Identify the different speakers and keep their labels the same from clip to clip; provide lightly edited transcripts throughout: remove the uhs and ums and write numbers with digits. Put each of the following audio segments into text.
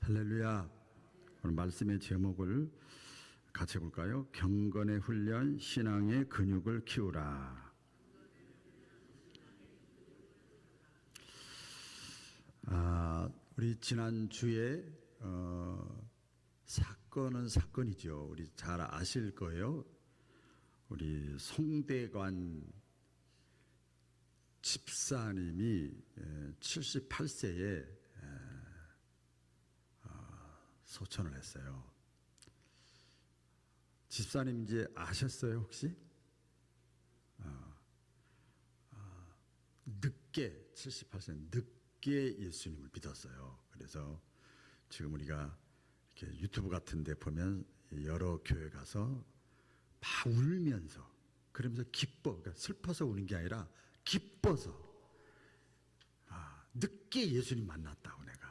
Speaker 1: 할렐루야. 오늘 말씀의 제목을 같이 해볼까요? 경건의 훈련, 신앙의 근육을 키우라. 우리 지난주에 사건은 사건이죠. 우리 잘 아실 거예요. 우리 송대관 집사님이 78세에 소천을 했어요. 집사님 이제 아셨어요 혹시? 늦게 78세 늦게 예수님을 믿었어요. 그래서 지금 우리가 이렇게 유튜브 같은 데 보면 여러 교회 가서 막 울면서 그러면서 기뻐, 그러니까 슬퍼서 우는 게 아니라 기뻐서 늦게 예수님 만났다고 내가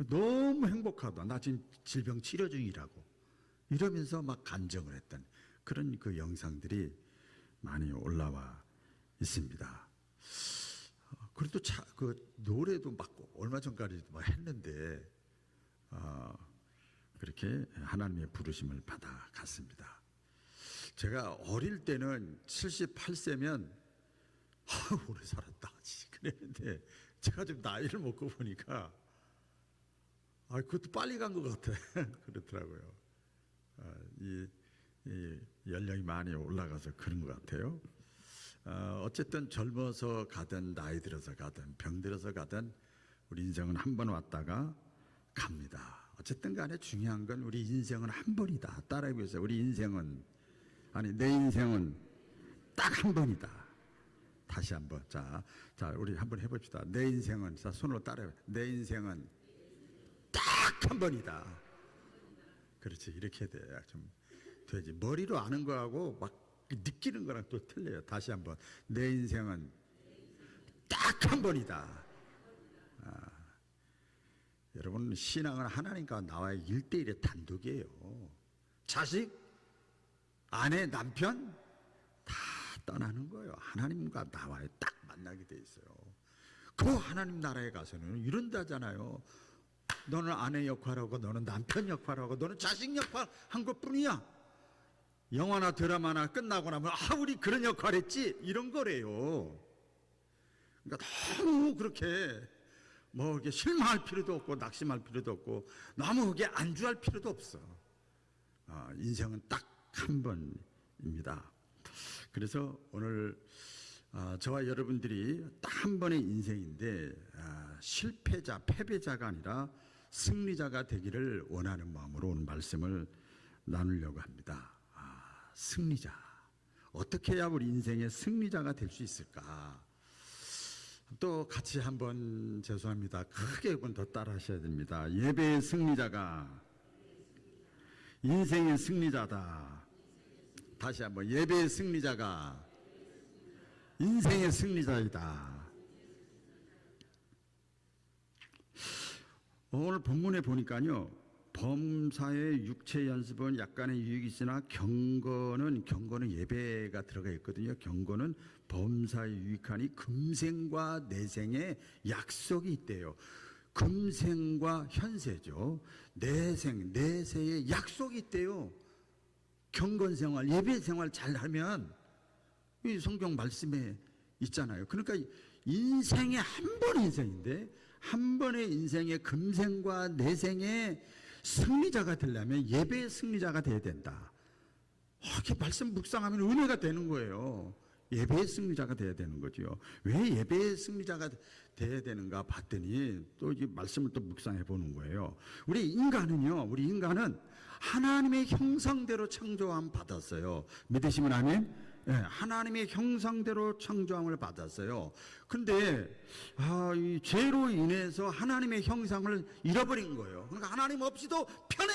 Speaker 1: 너무 행복하다. 나 지금 질병 치료 중이라고 이러면서 막 간증을 했던 그런 그 영상들이 많이 올라와 있습니다. 그래도 그 노래도 막 얼마 전까지도 막 했는데 그렇게 하나님의 부르심을 받아갔습니다. 제가 어릴 때는 78세면 오래 살았다 그랬는데 제가 좀 나이를 먹고 보니까 그것도 빨리 간 것 같아. 그렇더라고요. 이 연령이 많이 올라가서 그런 것 같아요. 어쨌든 젊어서 가든 나이 들어서 가든 병 들어서 가든 우리 인생은 한 번 왔다가 갑니다. 어쨌든 간에 중요한 건 우리 인생은 한 번이다. 따라해 보세요. 우리 인생은 내 인생은 딱 한 번이다. 다시 한번 자 우리 한번 해봅시다. 내 인생은 손으로 따라해. 내 인생은 딱 한 번이다. 그렇지, 이렇게 돼야 좀 되지. 머리로 아는 거하고 막 느끼는 거랑 또 틀려요. 다시 한번. 내 인생은 딱 한 번이다. 여러분, 신앙은 하나님과 나와의 1대1의 단독이에요. 자식, 아내, 남편 다 떠나는 거예요. 하나님과 나와의 딱 만나게 돼 있어요. 그 하나님 나라에 가서는 이런다잖아요. 너는 아내 역할하고 너는 남편 역할하고 너는 자식 역할 한 것뿐이야. 영화나 드라마나 끝나고 나면 우리 그런 역할 했지 이런 거래요. 그러니까 너무 그렇게 뭐 이렇게 실망할 필요도 없고 낙심할 필요도 없고 너무 그게 안주할 필요도 없어. 인생은 딱 한 번입니다. 그래서 오늘 저와 여러분들이 딱 한 번의 인생인데 실패자, 패배자가 아니라 승리자가 되기를 원하는 마음으로 오늘 말씀을 나누려고 합니다. 승리자. 어떻게 해야 우리 인생의 승리자가 될 수 있을까? 또 같이 한번 죄송합니다. 크게 한 번 더 따라 하셔야 됩니다. 예배의 승리자가 인생의 승리자다. 다시 한번. 예배의 승리자가 인생의 승리자이다. 오늘 본문에 보니까요, 범사의 육체 연습은 약간의 유익이 있으나 경건은 예배가 들어가 있거든요. 경건은 범사에 유익하니 금생과 내생의 약속이 있대요. 금생과 현세죠. 내세의 약속이 있대요. 경건생활, 예배생활 잘하면 이 성경 말씀에 있잖아요. 그러니까 인생의 한 번의 인생인데 한 번의 인생의 금생과 내생의 승리자가 되려면 예배의 승리자가 돼야 된다. 이렇게 말씀 묵상하면 은혜가 되는 거예요. 예배의 승리자가 돼야 되는 거죠. 왜 예배의 승리자가 돼야 되는가 봤더니 또 이 말씀을 또 묵상해 보는 거예요. 우리 인간은 하나님의 형상대로 창조함 받았어요. 믿으시면 아멘? 네, 하나님의 형상대로 창조함을 받았어요. 근데 이 죄로 인해서 하나님의 형상을 잃어버린 거예요. 그러니까 하나님 없이도 편해,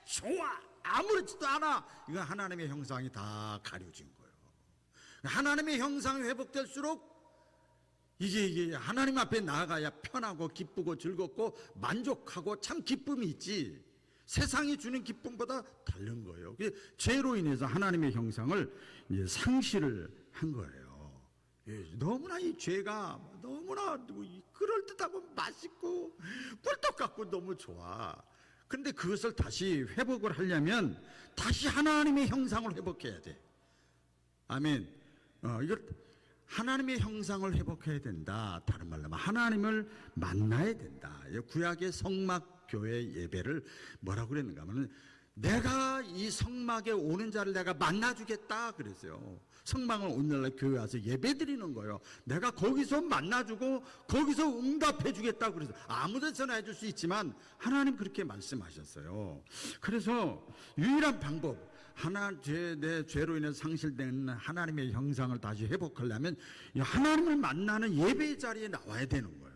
Speaker 1: 좋아, 아무렇지도 않아. 이건 하나님의 형상이 다 가려진 거예요. 하나님의 형상이 회복될수록 이게 하나님 앞에 나아가야 편하고 기쁘고 즐겁고 만족하고 참 기쁨이 있지. 세상이 주는 기쁨보다 다른 거예요. 죄로 인해서 하나님의 형상을 이제 상실을 한 거예요. 너무나 이 죄가 너무나 그럴듯하고 맛있고 꿀떡 같고 너무 좋아. 그런데 그것을 다시 회복을 하려면 다시 하나님의 형상을 회복해야 돼. 아멘. 이걸 하나님의 형상을 회복해야 된다. 다른 말로 하면 하나님을 만나야 된다. 구약의 성막 교회 예배를 뭐라고 그랬는가 하면 내가 이 성막에 오는 자를 내가 만나주겠다 그랬어요. 성막을 오늘날 교회 와서 예배 드리는 거예요. 내가 거기서 만나주고 거기서 응답해 주겠다 그래서 아무 데서나 해줄 수 있지만 하나님 그렇게 말씀하셨어요. 그래서 유일한 방법 내 죄로 인해 상실된 하나님의 형상을 다시 회복하려면 하나님을 만나는 예배의 자리에 나와야 되는 거예요.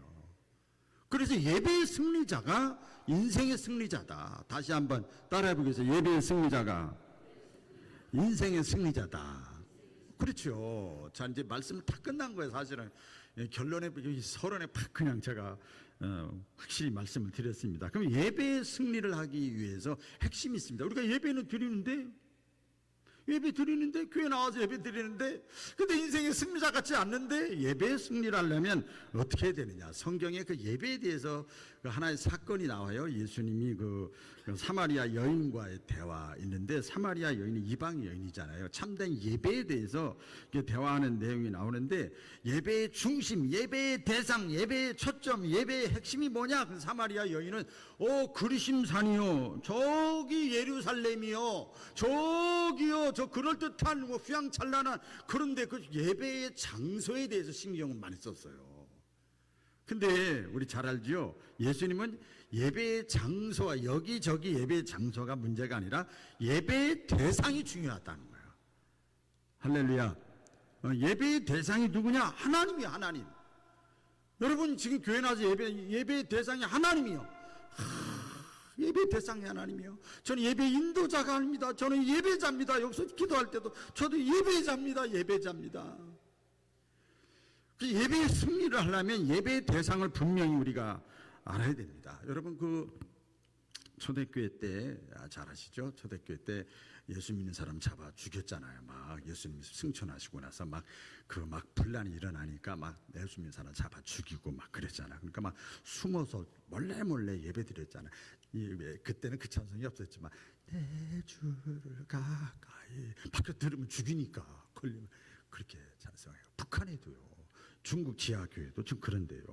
Speaker 1: 그래서 예배의 승리자가 인생의 승리자다. 다시 한번 따라해 보겠습니다. 예배의 승리자가 인생의 승리자다. 그렇죠. 자, 이제 말씀 다 끝난 거예요. 사실은 결론에 서론에 팍 그냥 제가 확실히 말씀을 드렸습니다. 그럼 예배의 승리를 하기 위해서 핵심이 있습니다. 우리가 예배는 드리는데 교회 나와서 예배 드리는데 근데 인생의 승리자 같지 않는데 예배의 승리를 하려면 어떻게 해야 되느냐. 성경에 그 예배에 대해서 하나의 사건이 나와요. 예수님이 그 사마리아 여인과의 대화 있는데 사마리아 여인이 이방 여인이잖아요. 참된 예배에 대해서 대화하는 내용이 나오는데 예배의 중심, 예배의 대상, 예배의 초점, 예배의 핵심이 뭐냐. 그 사마리아 여인은 그리심산이요, 저기 예루살렘이요, 저기요, 저 그럴듯한 휘황찬란한 그런데 그 예배의 장소에 대해서 신경을 많이 썼어요. 근데 우리 잘 알지요? 예수님은 예배의 장소와 여기저기 예배의 장소가 문제가 아니라 예배의 대상이 중요하다는 거예요. 할렐루야. 예배의 대상이 누구냐? 하나님이야, 하나님. 여러분 지금 교회 나와서 예배의 대상이 하나님이요. 예배 대상이 하나님이요. 저는 예배 인도자가 아닙니다. 저는 예배자입니다. 여기서 기도할 때도 저도 예배자입니다. 예배자입니다. 예배의 승리를 하려면 예배의 대상을 분명히 우리가 알아야 됩니다. 여러분 초대교회 때 잘 아시죠? 초대교회 때 예수 믿는 사람 잡아 죽였잖아요. 막 예수님 승천하시고 나서 막 분란이 일어나니까 막 예수 믿는 사람 잡아 죽이고 막 그랬잖아요. 그러니까 막 숨어서 몰래 예배 드렸잖아요. 그때는 그 찬송이 없었지만 내 주를 가까이 밖에 들으면 죽이니까 걸리면 그렇게 찬송해요. 북한에도요. 중국 지하교회도 좀 그런데요.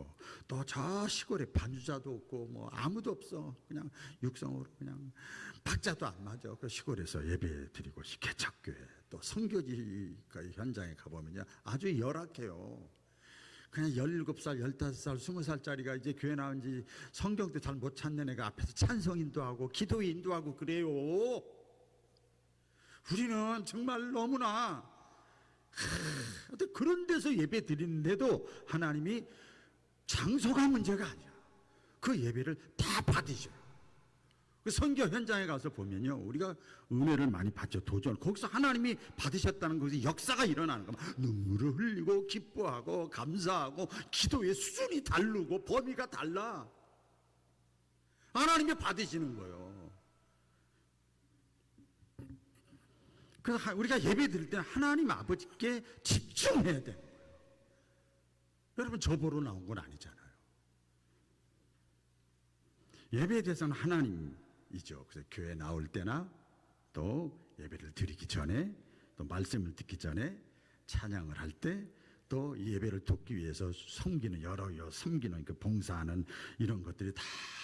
Speaker 1: 또 저 시골에 반주자도 없고 뭐 아무도 없어. 그냥 육성으로 그냥 박자도 안 맞아. 그 시골에서 예배 드리고 개척교회 또 선교지 현장에 가보면요. 아주 열악해요. 그냥 17살, 15살, 20살짜리가 이제 교회 나온 지 성경도 잘 못 찾는 애가 앞에서 찬송 인도하고 기도 인도하고 그래요. 우리는 정말 너무나 그런 데서 예배 드리는데도 하나님이 장소가 문제가 아니야. 그 예배를 다 받으셔요. 그 선교 현장에 가서 보면요, 우리가 은혜를 많이 받죠. 도전. 거기서 하나님이 받으셨다는 것이 역사가 일어나는 거야. 눈물을 흘리고 기뻐하고 감사하고 기도의 수준이 다르고 범위가 달라. 하나님이 받으시는 거예요. 그래서 우리가 예배 드릴 때는 하나님 아버지께 집중해야 되는 거예요. 여러분 저 보러 나온 건 아니잖아요. 예배에 대해서는 하나님이죠. 그래서 교회 나올 때나 또 예배를 드리기 전에 또 말씀을 듣기 전에 찬양을 할 때 또 이 예배를 돕기 위해서 섬기는 섬기는 그 봉사하는 이런 것들이 다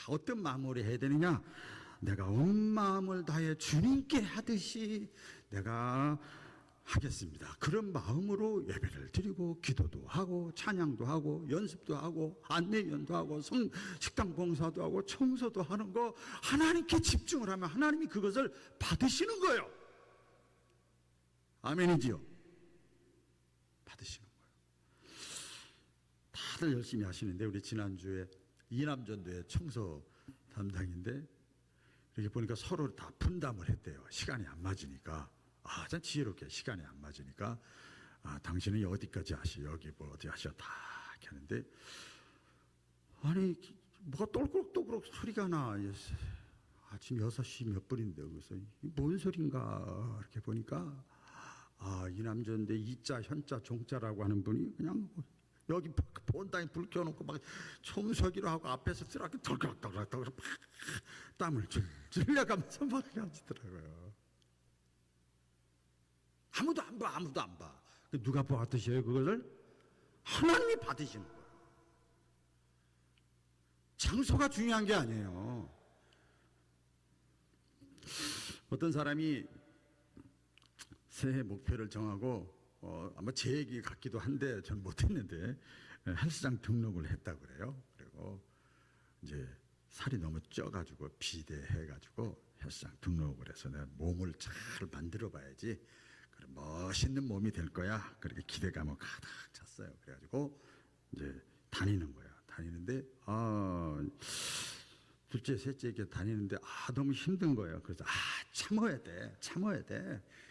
Speaker 1: 어떤 마음으로 해야 되느냐? 내가 온 마음을 다해 주님께 하듯이 내가 하겠습니다. 그런 마음으로 예배를 드리고 기도도 하고 찬양도 하고 연습도 하고 안내연도 하고 식당 봉사도 하고 청소도 하는 거 하나님께 집중을 하면 하나님이 그것을 받으시는 거예요. 아멘이지요? 받으시는 거예요. 다들 열심히 하시는데 우리 지난주에 이남전도의 청소 담당인데 이렇게 보니까 서로 다 분담을 했대요. 시간이 안 맞으니까. 참 지혜롭게 시간이 안 맞으니까 당신은 어디까지 하시 여기 뭐 어디 하셔 다 하는데 아니 뭐가 똘그럭똘그럭 소리가 나. 아침 6시 몇 분인데 그래서 뭔 소린가 이렇게 보니까 이남전대 이자 현자 종자라고 하는 분이 그냥 여기 본당에 불 켜놓고 막 청소기로 하고 앞에서 쓰라게 덜그럭덜그럭 땀을 줄줄 흘려가면서 막 하시더라고요. 아무도 안 봐, 아무도 안 봐. 누가 받으셔요, 그것을? 하나님이 받으시는 거예요. 장소가 중요한 게 아니에요. 어떤 사람이 새해 목표를 정하고 아마 제 얘기 같기도 한데 전 못했는데 헬스장 등록을 했다고 그래요. 그리고 이제 살이 너무 쪄가지고 비대해가지고 헬스장 등록을 해서 내가 몸을 잘 만들어 봐야지 멋있는 몸이 될 거야. 그렇게 기대감을 가득 찼어요. 그래가지고 이제 다니는 거야. 다니는데 둘째, 셋째 이렇게 다니는데 너무 힘든 거예요. 그래서 참아야 돼,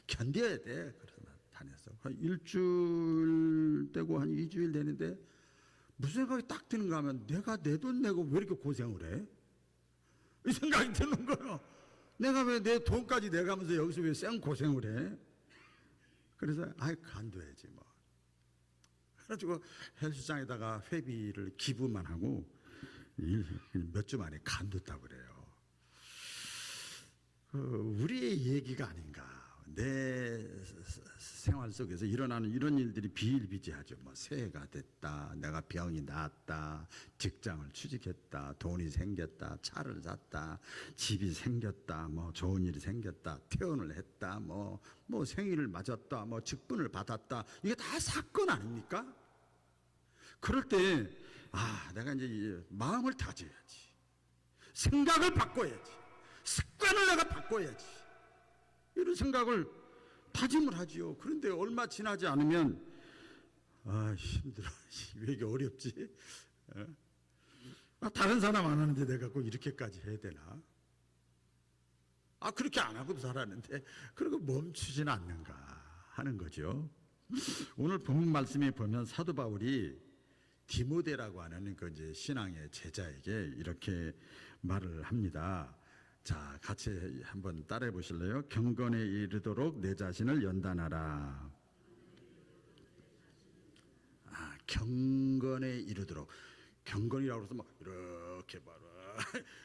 Speaker 1: 견뎌야 돼. 그래서 다녔어. 한 일주일 되고 한 2주일 되는데 무슨 생각이 딱 드는가 하면 내가 내 돈 내고 왜 이렇게 고생을 해? 이 생각이 드는 거예요. 내가 왜 내 돈까지 내가면서 여기서 왜 쌩 고생을 해? 그래서 간둬야지 뭐. 그래가지고 헬스장에다가 회비를 기부만 하고 몇 주 만에 간뒀다고 그래요. 우리의 얘기가 아닌가. 내 생활 속에서 일어나는 이런 일들이 비일비재하죠. 뭐 새해가 됐다, 내가 병이 나았다, 직장을 취직했다, 돈이 생겼다, 차를 샀다, 집이 생겼다, 뭐 좋은 일이 생겼다, 퇴원을 했다, 뭐 생일을 맞았다, 뭐 직분을 받았다. 이게 다 사건 아닙니까? 그럴 때 내가 이제 마음을 다져야지, 생각을 바꿔야지, 습관을 내가 바꿔야지, 이런 생각을 다짐을 하지요. 그런데 얼마 지나지 않으면 힘들어, 왜 이게 어렵지? 다른 사람 안 하는데 내가 꼭 이렇게까지 해야 되나? 그렇게 안 하고도 살았는데 그리고 멈추지는 않는가 하는 거죠. 오늘 본문 말씀에 보면 사도 바울이 디모데라고 하는 그 이제 신앙의 제자에게 이렇게 말을 합니다. 자, 같이 한번 따라해 보실래요? 경건에 이르도록 내 자신을 연단하라. 경건에 이르도록. 경건이라고 해서 막 이렇게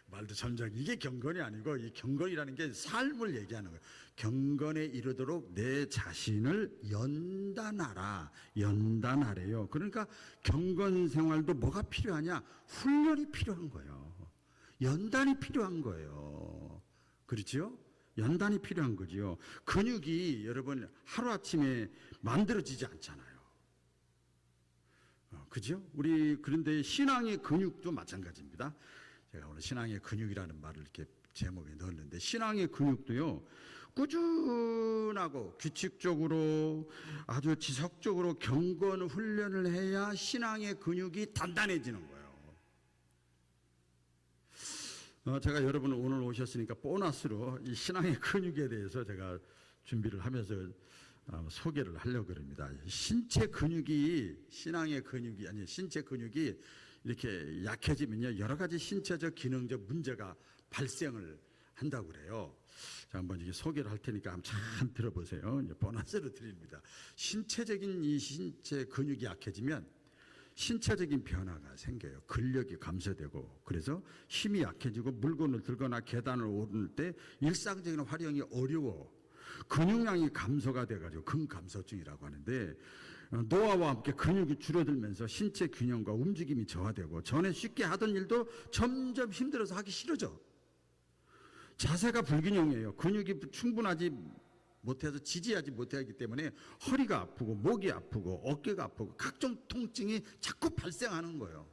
Speaker 1: 말도 점잖게, 이게 경건이 아니고, 이 경건이라는 게 삶을 얘기하는 거예요. 경건에 이르도록 내 자신을 연단하라. 연단하래요. 그러니까 경건 생활도 뭐가 필요하냐? 훈련이 필요한 거예요. 연단이 필요한 거예요. 그렇죠? 연단이 필요한 거지요. 근육이 여러분 하루아침에 만들어지지 않잖아요. 그죠? 우리 그런데 신앙의 근육도 마찬가지입니다. 제가 오늘 신앙의 근육이라는 말을 이렇게 제목에 넣었는데, 신앙의 근육도요, 꾸준하고 규칙적으로 아주 지속적으로 경건 훈련을 해야 신앙의 근육이 단단해지는 거예요. 제가 여러분 오늘 오셨으니까 보너스로 이 신앙의 근육에 대해서 제가 준비를 하면서 소개를 하려고 합니다. 신체 근육이, 신앙의 근육이 아니 신체 근육이 이렇게 약해지면요, 여러 가지 신체적 기능적 문제가 발생을 한다고 그래요. 자, 한번 이게 소개를 할 테니까 한번 잘 들어보세요. 보너스로 드립니다. 신체적인 이 신체 근육이 약해지면 신체적인 변화가 생겨요. 근력이 감소되고, 그래서 힘이 약해지고 물건을 들거나 계단을 오를 때 일상적인 활용이 어려워. 근육량이 감소가 돼가지고 근감소증이라고 하는데, 노화와 함께 근육이 줄어들면서 신체 균형과 움직임이 저하되고, 전에 쉽게 하던 일도 점점 힘들어서 하기 싫어져. 자세가 불균형이에요. 근육이 충분하지 못해서 지지하지 못하기 때문에 허리가 아프고 목이 아프고 어깨가 아프고 각종 통증이 자꾸 발생하는 거예요.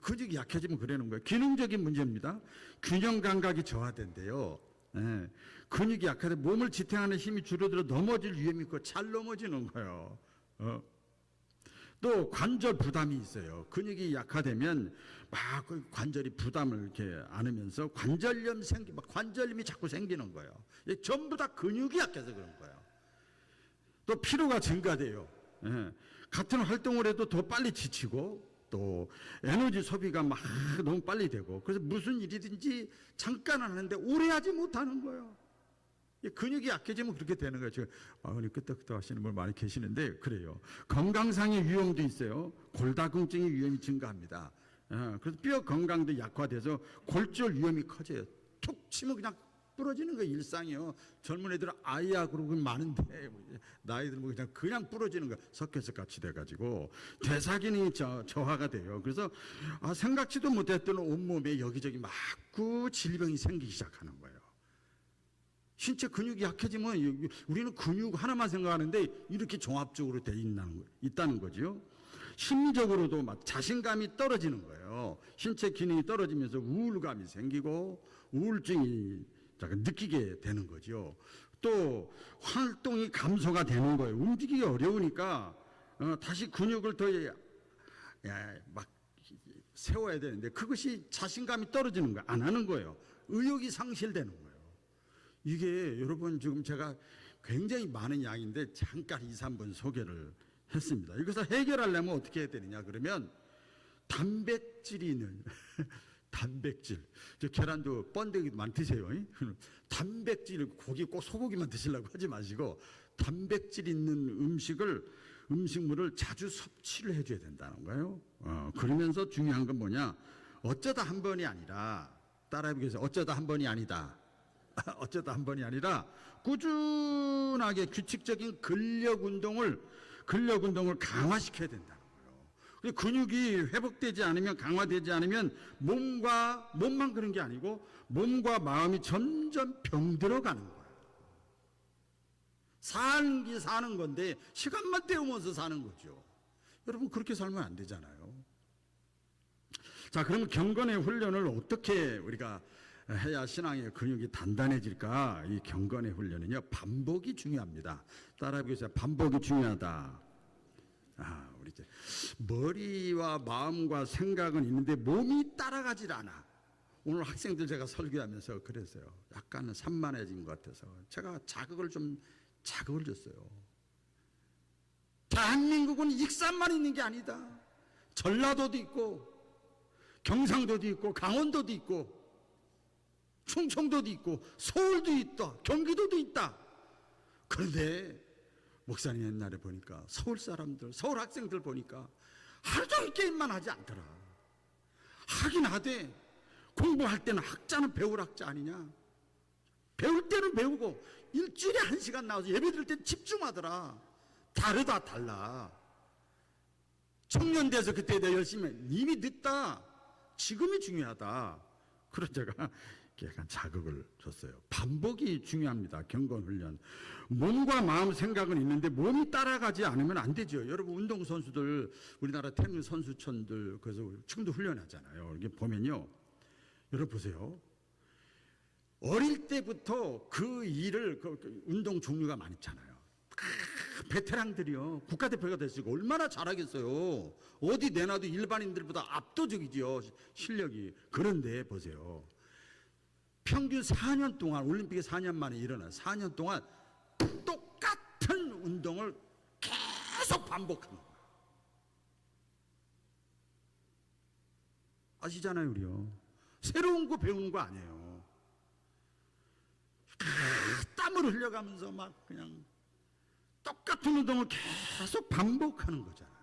Speaker 1: 근육이 약해지면 그러는 거예요. 기능적인 문제입니다. 균형 감각이 저하된대요. 근육이 약하되 몸을 지탱하는 힘이 줄어들어 넘어질 위험이 있고 잘 넘어지는 거예요. 또 관절 부담이 있어요. 근육이 약화되면 막 관절이 부담을 이렇게 안으면서 관절염 막 관절염이 자꾸 생기는 거예요. 전부 다 근육이 약해서 그런 거예요. 또 피로가 증가돼요. 같은 활동을 해도 더 빨리 지치고, 또 에너지 소비가 막 너무 빨리 되고, 그래서 무슨 일이든지 잠깐 하는데 오래 하지 못하는 거예요. 근육이 약해지면 그렇게 되는 거예요. 지금 끄떡끄떡 하시는 분 많이 계시는데 그래요. 건강상의 위험도 있어요. 골다공증의 위험이 증가합니다. 그래서 뼈 건강도 약화돼서 골절 위험이 커져요. 툭 치면 그냥 부러지는 거 일상이요. 젊은 애들은 아이야 그러고 많은데 나이 들면 그냥 부러지는 거 석회석 같이 돼가지고 대사기능이 저하가 돼요. 그래서 생각지도 못했던 온몸에 여기저기 마구 질병이 생기기 시작하는 거예요. 신체 근육이 약해지면 우리는 근육 하나만 생각하는데 이렇게 종합적으로 돼 있다는 거죠. 심리적으로도 막 자신감이 떨어지는 거예요. 신체 기능이 떨어지면서 우울감이 생기고 우울증이 느끼게 되는 거죠. 또 활동이 감소가 되는 거예요. 움직이기 어려우니까 다시 근육을 더 막 세워야 되는데 그것이 자신감이 떨어지는 거예요. 안 하는 거예요. 의욕이 상실되는 거예요. 이게 여러분 지금 제가 굉장히 많은 양인데 잠깐 2, 3분 소개를 했습니다. 이것을 해결하려면 어떻게 해야 되느냐 그러면 단백질이 있는 단백질. 저 계란도 번데기도 많이 드세요. 단백질 고기 꼭 소고기만 드시려고 하지 마시고 단백질 있는 음식물을 자주 섭취를 해줘야 된다는 거예요. 그러면서 중요한 건 뭐냐? 어쩌다 한 번이 아니라 따라해보기 위해서 어쩌다 한 번이 아니다. 어쩌다 한 번이 아니라 꾸준하게 규칙적인 근력 운동을 강화시켜야 된다는 거예요. 근육이 회복되지 않으면 강화되지 않으면 몸만 그런 게 아니고 몸과 마음이 점점 병들어가는 거예요. 사는 게 사는 건데 시간만 때우면서 사는 거죠. 여러분 그렇게 살면 안 되잖아요. 자, 그러면 경건의 훈련을 어떻게 우리가 해야 신앙의 근육이 단단해질까? 이 경건의 훈련은요, 반복이 중요합니다. 따라해보세요. 반복이 중요하다. 우리 이제 머리와 마음과 생각은 있는데 몸이 따라가질 않아. 오늘 학생들 제가 설교하면서 그랬어요. 약간 산만해진 것 같아서 제가 자극을 줬어요. 대한민국은 익산만 있는 게 아니다. 전라도도 있고 경상도도 있고 강원도도 있고 충청도도 있고 서울도 있다. 경기도도 있다. 그런데 목사님 옛날에 보니까 서울 사람들, 서울 학생들 보니까 하루 종일 게임만 하지 않더라. 하긴 하되 공부할 때는 학자는 배울 학자 아니냐. 배울 때는 배우고 일주일에 1시간 나와서 예배 드릴 때 집중하더라. 달라. 청년 돼서 그때 내가 열심히 이미 늦다. 지금이 중요하다. 그래서 제가 약간 자극을 줬어요. 반복이 중요합니다. 경건훈련. 몸과 마음 생각은 있는데 몸이 따라가지 않으면 안 되죠. 여러분 운동선수들, 우리나라 태릉 선수촌들 그래서 지금도 훈련하잖아요. 이게 보면요. 여러분 보세요. 어릴 때부터 그 일을 운동 종류가 많잖아요. 베테랑들이요. 국가대표가 됐으니까 얼마나 잘하겠어요. 어디 내놔도 일반인들보다 압도적이죠. 실력이. 그런데 보세요. 평균 4년 동안 올림픽에 4년 만에 일어나 4년 동안 똑같은 운동을 계속 반복하는 거예요. 아시잖아요, 우리요. 새로운 거 배우는 거 아니에요. 땀을 흘려가면서 막 그냥 똑같은 운동을 계속 반복하는 거잖아요.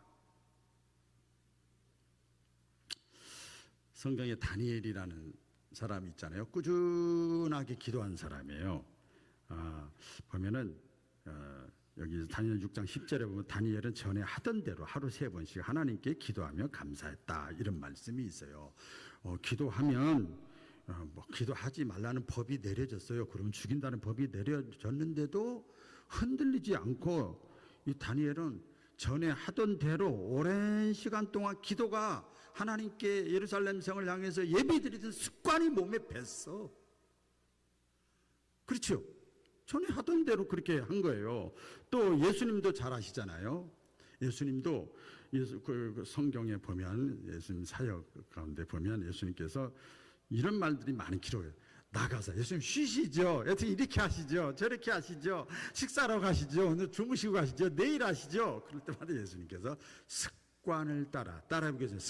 Speaker 1: 성경에 다니엘이라는 사람이 있잖아요. 꾸준하게 기도한 사람이에요. 보면은 여기 다니엘 6장 10절에 보면 다니엘은 전에 하던 대로 하루 3번씩 하나님께 기도하며 감사했다. 이런 말씀이 있어요. 기도하면 기도하지 말라는 법이 내려졌어요. 그러면 죽인다는 법이 내려졌는데도 흔들리지 않고 이 다니엘은 전에 하던 대로 오랜 시간 동안 기도가 하나님께 예루살렘 성을 향해서 예배드리던 습관이 몸에 뱄어. 그렇죠? 전에 하던 대로 그렇게 한 거예요. 또 예수님도 잘 아시잖아요. 예수님도 그 성경에 보면 예수님 사역 가운데 보면 예수님께서 이런 말들이 많이 기록해요. 나가서 예수님 쉬시죠. 여튼 이렇게 하시죠. 저렇게 하시죠. 식사하러 가시죠. 오늘 주무시고 가시죠. 내일 하시죠. 그럴 때마다 예수님께서 습관을 따라해보겠습니다.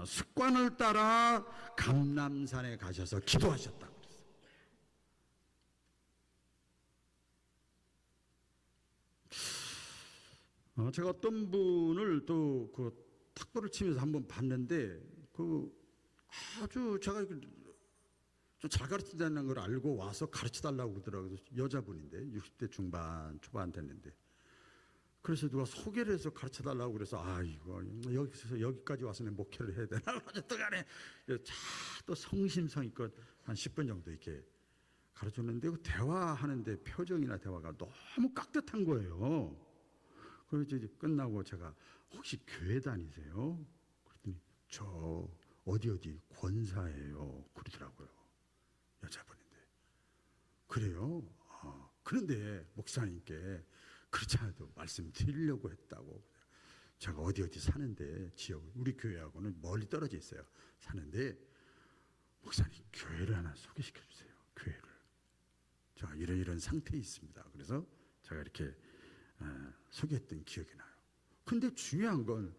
Speaker 1: 습관을 따라 감람산에 가셔서 기도하셨다고 그랬어요. 제가 어떤 분을 또 그 탁 탁구를 치면서 한번 봤는데 그 아주 제가 좀 잘 가르친다는 걸 알고 와서 가르쳐 달라고 그러더라고요. 여자분인데 60대 중반 초반 됐는데 그래서 누가 소개를 해서 가르쳐 달라고 그래서 아 이거 여기서 여기까지 와서 내 목회를 해야 되나 어쨌든 간에 또 성심성의껏 한 10분 정도 이렇게 가르쳤는데 그 대화하는데 표정이나 대화가 너무 깍듯한 거예요. 그래서 이제 끝나고 제가 혹시 교회 다니세요? 그랬더니 저 어디 권사예요 그러더라고요. 여자분인데 그래요? 그런데 목사님께 그렇지 않아도 말씀드리려고 했다고. 제가 어디 사는데 지역 우리 교회하고는 멀리 떨어져 있어요. 사는데 목사님 교회를 하나 소개시켜 주세요. 교회를 제가 이런 상태에 있습니다. 그래서 제가 이렇게 소개했던 기억이 나요. 근데 중요한 건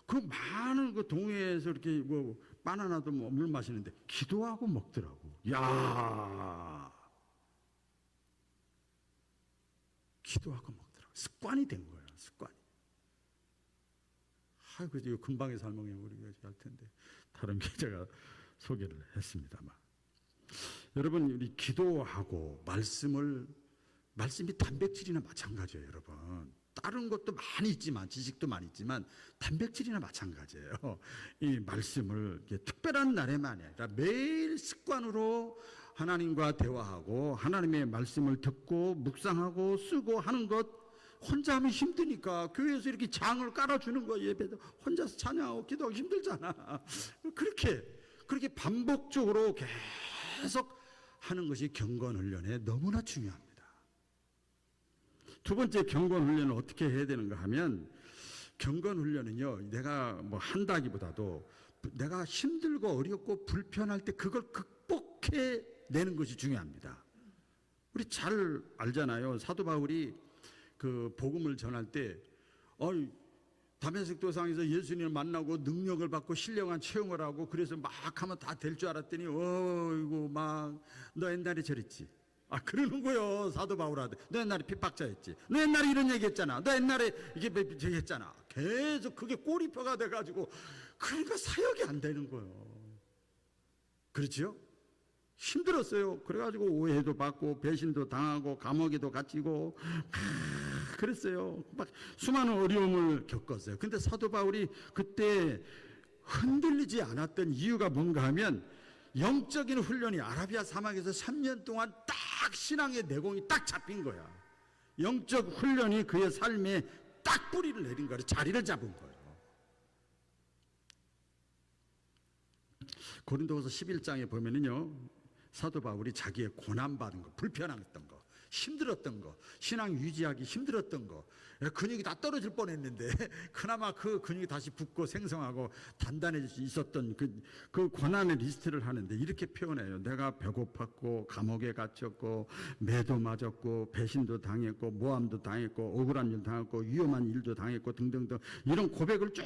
Speaker 1: 그 많은 그 동해에서 이렇게 뭐 바나나도 뭐 물 마시는데 기도하고 먹더라고. 야, 기도하고 먹더라고. 습관이 된 거야. 습관이. 아이고 이거 금방의 삶은 우리가 할 텐데 다른 기자가 소개를 했습니다만 여러분 우리 기도하고 말씀이 단백질이나 마찬가지예요, 여러분. 다른 것도 많이 있지만 지식도 많이 있지만 단백질이나 마찬가지예요. 이 말씀을 특별한 날에만이 아니라 매일 습관으로 하나님과 대화하고 하나님의 말씀을 듣고 묵상하고 쓰고 하는 것 혼자 하면 힘드니까 교회에서 이렇게 장을 깔아주는 거 예배도 혼자서 찬양하고 기도하기 힘들잖아. 그렇게 반복적으로 계속 하는 것이 경건훈련에 너무나 중요합니다. 두 번째 경건훈련은 어떻게 해야 되는가 하면 경건훈련은요 내가 뭐 한다기보다도 내가 힘들고 어렵고 불편할 때 그걸 극복해 내는 것이 중요합니다. 우리 잘 알잖아요. 사도 바울이 그 복음을 전할 때 다메섹 도상에서 예수님을 만나고 능력을 받고 신령한 체험을 하고 그래서 막 하면 다 될 줄 알았더니 이거 막 너 옛날에 저랬지. 그러는 거요. 사도 바울한테 너 옛날에 핍박자였지. 너 옛날에 이런 얘기했잖아. 너 옛날에 이게 저기 했잖아. 계속 그게 꼬리표가 돼가지고 그러니까 사역이 안 되는 거예요. 그렇지요? 힘들었어요. 그래가지고 오해도 받고 배신도 당하고 감옥에도 갇히고 그랬어요. 막 수많은 어려움을 겪었어요. 근데 사도 바울이 그때 흔들리지 않았던 이유가 뭔가 하면 영적인 훈련이 아라비아 사막에서 3년 동안 딱 신앙의 내공이 딱 잡힌 거야. 영적 훈련이 그의 삶에 딱 뿌리를 내린 거예요. 자리를 잡은 거예요. 고린도후서 11장에 보면은요. 사도 바울이 자기의 고난받은 거, 불편했던 거, 힘들었던 거, 신앙 유지하기 힘들었던 거, 근육이 다 떨어질 뻔했는데 그나마 그 근육이 다시 붙고 생성하고 단단해질 수 있었던 그 고난의 리스트를 하는데 이렇게 표현해요. 내가 배고팠고 감옥에 갇혔고 매도 맞았고 배신도 당했고 모함도 당했고 억울한 일 당했고 위험한 일도 당했고 등등등 이런 고백을 쭉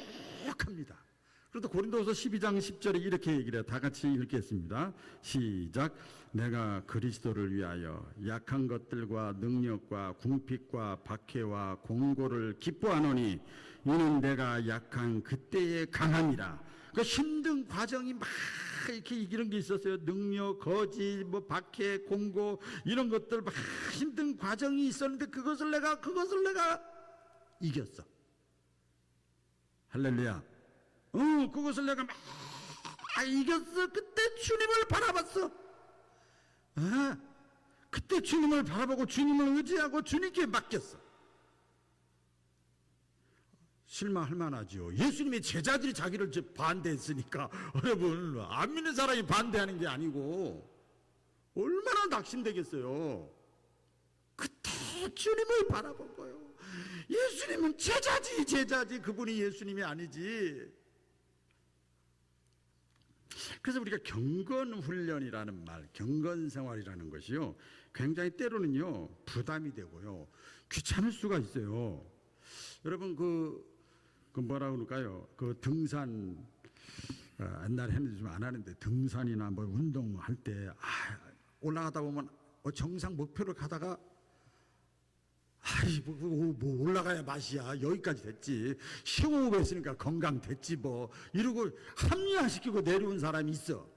Speaker 1: 합니다. 그래도 고린도후서 12장 10절에 이렇게 얘기를 해요. 다 같이 읽겠습니다. 시작. 내가 그리스도를 위하여 약한 것들과 능력과 궁핍과 박해와 공고를 기뻐하노니 이는 내가 약한 그때의 강함이라. 그 힘든 과정이 막 이렇게 이런 게 있었어요. 능력, 거짓, 뭐 박해, 공고 이런 것들 막 힘든 과정이 있었는데 그것을 내가 이겼어. 할렐루야. 그것을 내가 막 이겼어. 그때 주님을 바라봤어. 그때 주님을 바라보고 주님을 의지하고 주님께 맡겼어. 실망할 만하죠. 예수님의 제자들이 자기를 반대했으니까 여러분 안 믿는 사람이 반대하는 게 아니고 얼마나 낙심되겠어요. 그때 주님을 바라본 거예요. 예수님은 제자지 그분이 예수님이 아니지. 그래서 우리가 경건훈련이라는 말, 경건생활이라는 것이요 굉장히 때로는요 부담이 되고요 귀찮을 수가 있어요. 여러분 그 뭐라 그럴까요? 그 등산 옛날에 했는데 좀 안 하는데 등산이나 뭐 운동할 때 올라가다 보면 정상 목표를 가다가 아이 뭐 올라가야 맛이야. 여기까지 됐지. 15배 했으니까 건강 됐지 뭐. 이러고 합리화시키고 내려온 사람이 있어.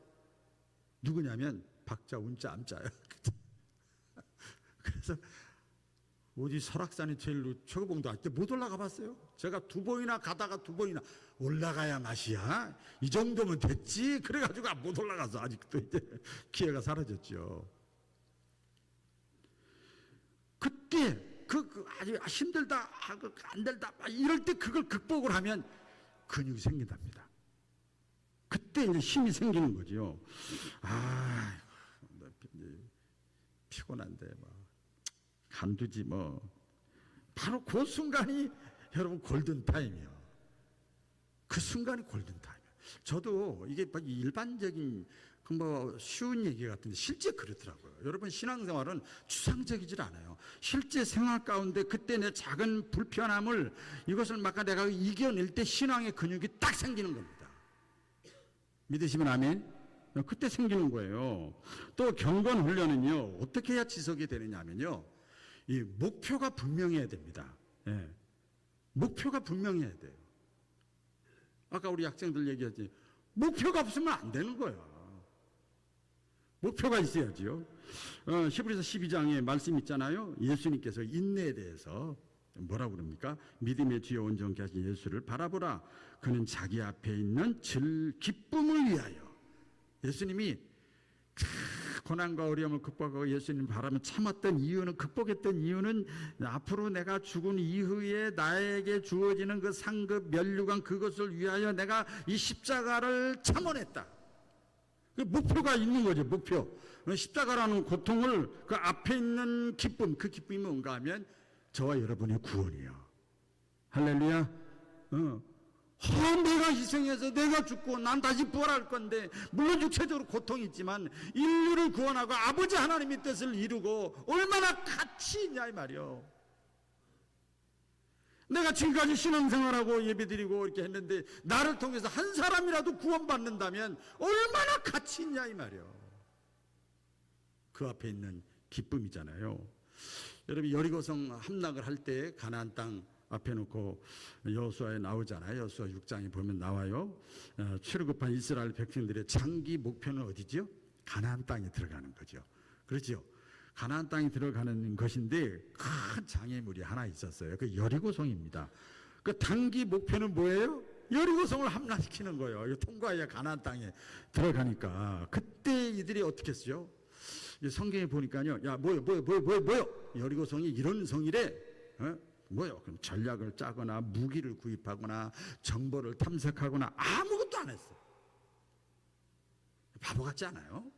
Speaker 1: 누구냐면 박자 운자 암자야. 그래서 어디 설악산이 제일 최고봉도 할 때 못 올라가 봤어요. 제가 2번이나 가다가 2번이나 올라가야 맛이야. 이 정도면 됐지. 그래가지고 못 올라가서 아직도 이제 기회가 사라졌죠. 그때 아주 힘들다, 안 된다, 이럴 때 그걸 극복을 하면 근육이 생긴답니다. 그때 이제 힘이 생기는 거죠. 아, 피곤한데 뭐 간두지 뭐. 바로 그 순간이 여러분 골든타임이요. 그 순간이 골든타임이에요. 저도 이게 일반적인 뭐 쉬운 얘기 같은데 실제 그렇더라고요. 여러분 신앙생활은 추상적이질 않아요. 실제 생활 가운데 그때 내 작은 불편함을 이것을 막 내가 이겨낼 때 신앙의 근육이 딱 생기는 겁니다. 믿으시면 아멘. 그때 생기는 거예요. 또 경건 훈련은요 어떻게 해야 지속이 되느냐면요, 이 목표가 분명해야 됩니다. 예. 목표가 분명해야 돼요. 아까 우리 학생들 얘기했지, 목표가 없으면 안 되는 거예요. 목표가 있어야지요. 히브리서 12장에 말씀 있잖아요. 예수님께서 인내에 대해서 뭐라고 그럽니까? 믿음의 뒤에 온전케 하신 예수를 바라보라. 그는 자기 앞에 있는 기쁨을 위하여. 예수님이 고난과 어려움을 극복하고 예수님 바라며 참았던 이유는, 극복했던 이유는 앞으로 내가 죽은 이후에 나에게 주어지는 그 상급 면류관, 그것을 위하여 내가 이 십자가를 참아냈다. 그 목표가 있는 거죠. 목표. 십자가라는 고통을, 그 앞에 있는 기쁨, 그 기쁨이 뭔가 하면 저와 여러분의 구원이요. 할렐루야. 내가 희생해서 내가 죽고 난 다시 부활할 건데, 물론 육체적으로 고통이 있지만 인류를 구원하고 아버지 하나님의 뜻을 이루고 얼마나 가치 있냐 이 말이요. 내가 지금까지 신앙생활하고 예배드리고 이렇게 했는데 나를 통해서 한 사람이라도 구원받는다면 얼마나 가치 있냐 이 말이요. 그 앞에 있는 기쁨이잖아요. 여러분 여리고성 함락을 할 때 가나안 땅 앞에 놓고 여호수아에 나오잖아요. 여호수아 6장에 보면 나와요. 출애굽한 이스라엘 백성들의 장기 목표는 어디죠? 가나안 땅에 들어가는 거죠. 그렇죠? 가나안 땅에 들어가는 것인데 큰 장애물이 하나 있었어요. 그 여리고성입니다. 그 단기 목표는 뭐예요? 여리고성을 함락시키는 거예요. 통과해야 가나안 땅에 들어가니까. 그때 이들이 어떻게 했어요? 성경에 보니까요. 야, 뭐요? 여리고성이 이런 성이래. 뭐요? 그럼 전략을 짜거나 무기를 구입하거나 정보를 탐색하거나 아무것도 안 했어요. 바보 같지 않아요?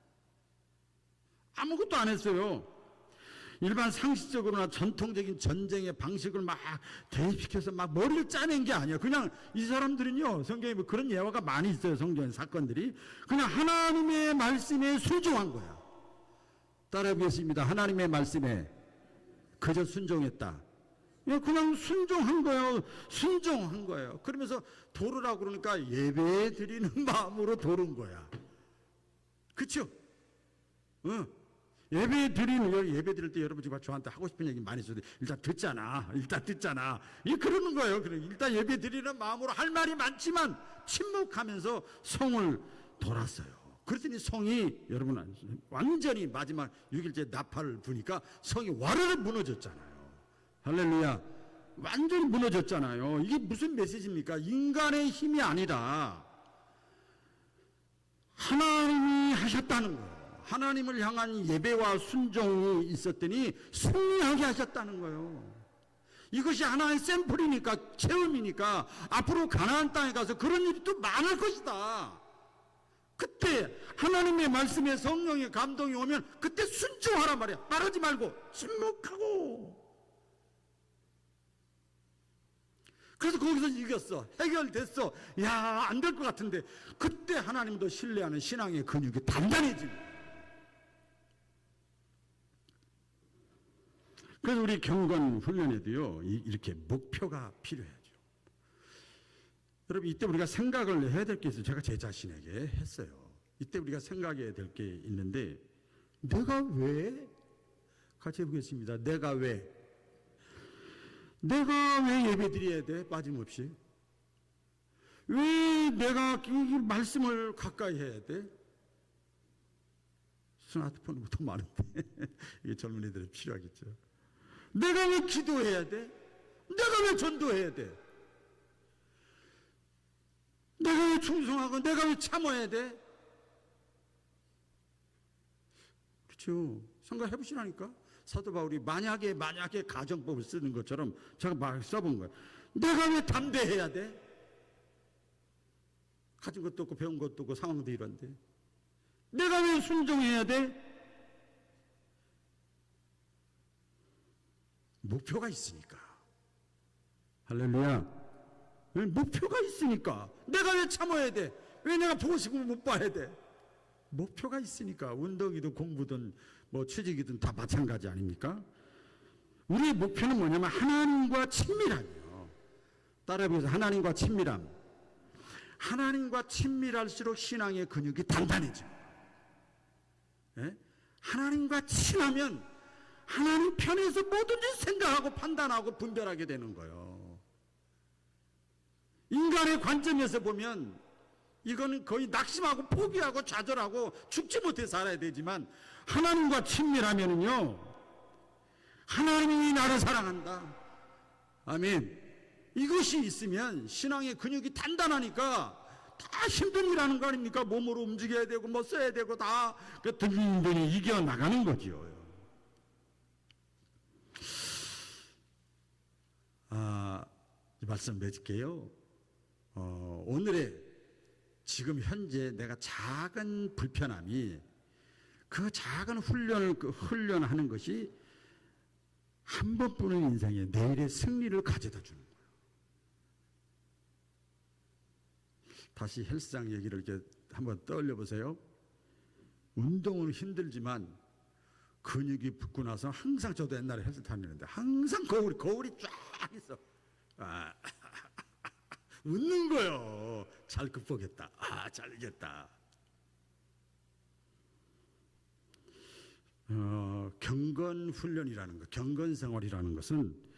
Speaker 1: 아무것도 안 했어요. 일반 상식적으로나 전통적인 전쟁의 방식을 막 대입시켜서 막 머리를 짜낸 게 아니에요. 그냥 이 사람들은요, 성경에 뭐 그런 예화가 많이 있어요. 성경의 사건들이. 그냥 하나님의 말씀에 순종한 거야. 따라해 보겠습니다. 하나님의 말씀에 그저 순종했다. 그냥 순종한 거예요. 순종한 거예요. 그러면서 도르라고 그러니까 예배 드리는 마음으로 도른 거야. 그렇죠? 예배 드릴 때 여러분 지금 저한테 하고 싶은 얘기 많이 있어도 일단 듣잖아. 그러는 거예요. 일단 예배 드리는 마음으로 할 말이 많지만 침묵하면서 성을 돌았어요. 그랬더니 성이 여러분 완전히 마지막 6일째 나팔을 부니까 성이 와르르 무너졌잖아요. 할렐루야. 완전히 무너졌잖아요. 이게 무슨 메시지입니까? 인간의 힘이 아니라 하나님이 하셨다는 거예요. 하나님을 향한 예배와 순종이 있었더니 승리하게 하셨다는 거예요. 이것이 하나의 샘플이니까, 체험이니까 앞으로 가나안 땅에 가서 그런 일이 또 많을 것이다. 그때 하나님의 말씀에 성령의 감동이 오면 그때 순종하란 말이야. 말하지 말고 침묵하고. 그래서 거기서 이겼어. 해결됐어. 야, 안 될 것 같은데 그때 하나님도 신뢰하는 신앙의 근육이 단단해지고. 그래서 우리 경건 훈련에도요, 이렇게 목표가 필요하죠. 여러분, 이때 우리가 생각을 해야 될 게 있어요. 제가 제 자신에게 했어요. 이때 우리가 생각해야 될 게 있는데, 내가 왜? 같이 해보겠습니다. 내가 왜? 내가 왜 예배 드려야 돼? 빠짐없이. 왜 내가 이 말씀을 가까이 해야 돼? 스마트폰은 더 많은데 이게 젊은이들이 필요하겠죠. 내가 왜 기도해야 돼? 내가 왜 전도해야 돼? 내가 왜 충성하고 내가 왜 참아야 돼? 그렇죠. 생각해 보시라니까. 사도 바울이 만약에 가정법을 쓰는 것처럼 제가 막 써본 거예요. 내가 왜 담대해야 돼? 가진 것도 없고 배운 것도 없고 상황도 이런데 내가 왜 순종해야 돼? 목표가 있으니까. 할렐루야. 목표가 있으니까. 내가 왜 참아야 돼? 왜 내가 보고 싶으면 못 봐야 돼? 목표가 있으니까. 운동이든 공부든 뭐 취직이든 다 마찬가지 아닙니까? 우리의 목표는 뭐냐면 하나님과 친밀함이에요. 따라해보세요. 하나님과 친밀함. 하나님과 친밀할수록 신앙의 근육이 단단해져요. 예? 하나님과 친하면 하나님 편에서 뭐든지 생각하고 판단하고 분별하게 되는 거예요. 인간의 관점에서 보면 이거는 거의 낙심하고 포기하고 좌절하고 죽지 못해 살아야 되지만 하나님과 친밀하면은요, 하나님이 나를 사랑한다. 아멘. 이것이 있으면 신앙의 근육이 단단하니까 다 힘든 일 하는 거 아닙니까? 몸으로 움직여야 되고 뭐 써야 되고 다 든든히 이겨나가는 거죠. 이 말씀 맺을게요. 오늘의 지금 현재 내가 작은 불편함이 그 작은 훈련하는 것이 한 번뿐인 인생에 내일의 승리를 가져다 주는 거예요. 다시 헬스장 얘기를 이렇게 한번 떠올려 보세요. 운동은 힘들지만 근육이 붙고 나서 항상 저도 옛날에 헬스 다니는데 항상 거울이 쫙 있어. 웃는 거요. 잘 극복했다. 잘 이겼다. 경건 훈련이라는 것, 경건 생활이라는 것은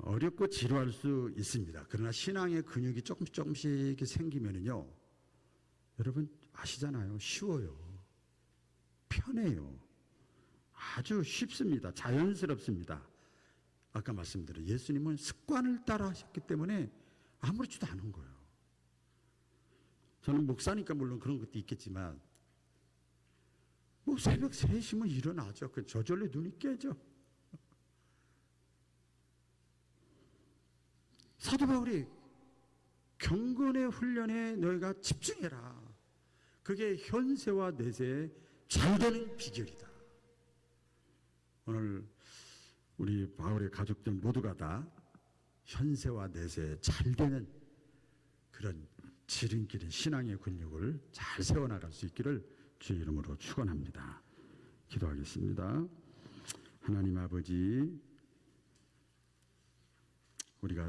Speaker 1: 어렵고 지루할 수 있습니다. 그러나 신앙의 근육이 조금씩 생기면은요, 여러분 아시잖아요. 쉬워요. 편해요. 아주 쉽습니다. 자연스럽습니다. 아까 말씀드린 예수님은 습관을 따라 하셨기 때문에 아무렇지도 않은 거예요. 저는 목사니까 물론 그런 것도 있겠지만 뭐 새벽 3시면 일어나죠. 저절로 눈이 깨죠. 사도 바울이 경건의 훈련에 너희가 집중해라. 그게 현세와 내세에 잘 되는 비결이다. 오늘 우리 바울의 가족들 모두가 다 현세와 내세에 잘 되는 그런 지름길인 신앙의 근육을 잘 세워나갈 수 있기를 주의 이름으로 축원합니다. 기도하겠습니다. 하나님 아버지, 우리가